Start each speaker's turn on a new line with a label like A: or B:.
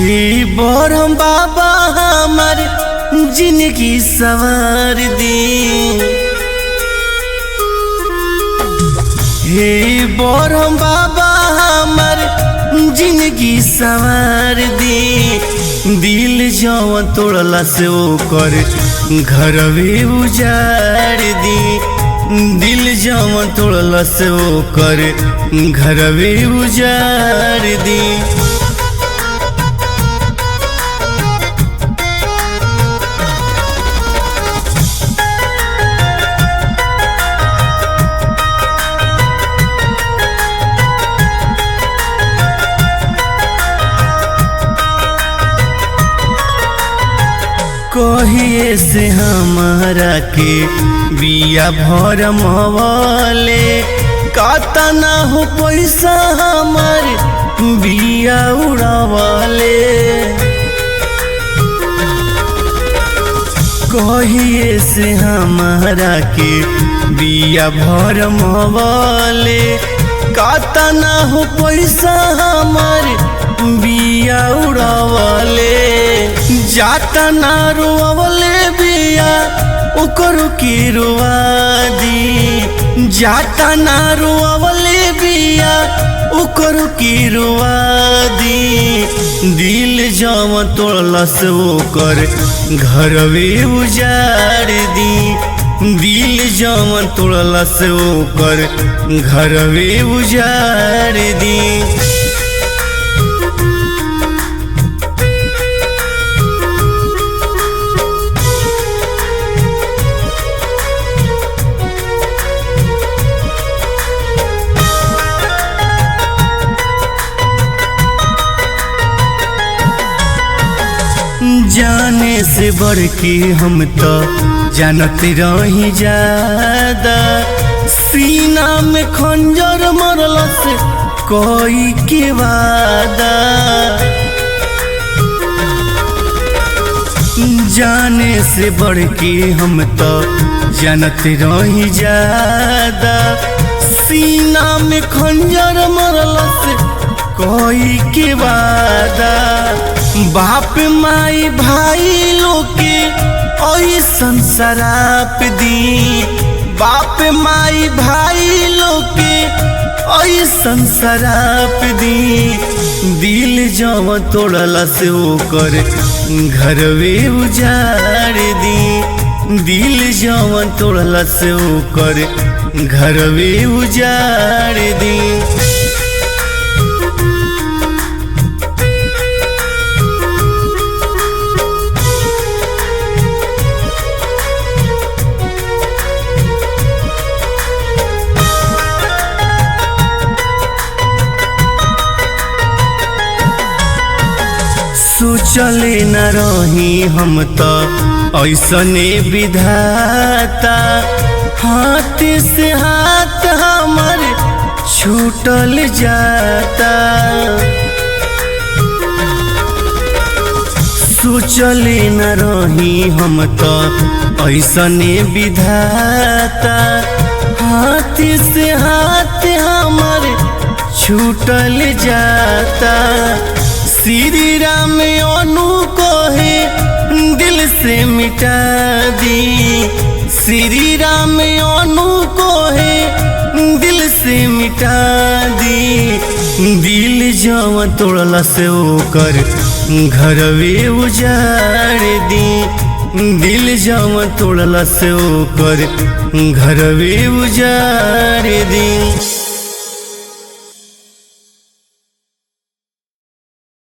A: हे बरहम बाबा हमार जिंदगी सवार दी। हे बरहम बाबा हमार जिंदगी सवार दी। दिल जवन तोड़ला से ओकर घरवे उजाड़ दी। दिल जवन तोड़ला से ओकर घरवे उजाड़ दी। कहिए से हमारा के बिया भरम वाले काता ना हो पैसा हमारे बिया उड़ावाले। कहिए से हमारा के बिया भरम वाले काता ना हो पैसा हमारे बिया उड़ावाले। जाता ना रोवले बिया ओकर की रुआ दी। जाता ना रोवले बिया ओकर की रुआ दी। दिल जवन तोड़ला से ओकर घरवे उजाड़ दी। दिल जवन तोड़ला से ओकर घरवे उजाड़ दी। जाने से बढ़ के हम तो जानत रही ज्यादा। सीना में खंजर मरल से कोई के वादा। जाने से बढ़ के हम तो जानत रही ज्यादा। सीना में खंजर मरल से कोई के वादा। बाप माई भाई लोके ऐसन शराप दी। बाप माई भाई लोके ऐसन शराप दी। दिल जवन तोड़ला से ओकर घरवे उजाड़ दी। दिल जवन तोड़ला से ओकर घरवे उजाड़ दी। सोचले न रही हम तो ऐसने विधाता। हाथ से हाथ हमारे छूटल जाता। सोचले न रही हम तो ऐसने विधाता। हाथ से हाथ हमारे छूटल जाता। श्री राम अनु को है दिल से मिटा दी। श्री राम अनु को है दिल से मिटा दी। दिल जवन तोड़ला से ओकर घरवे उजाड़ दी। दिल जवन तोड़ला से ओकर घरवे उजाड़ दी।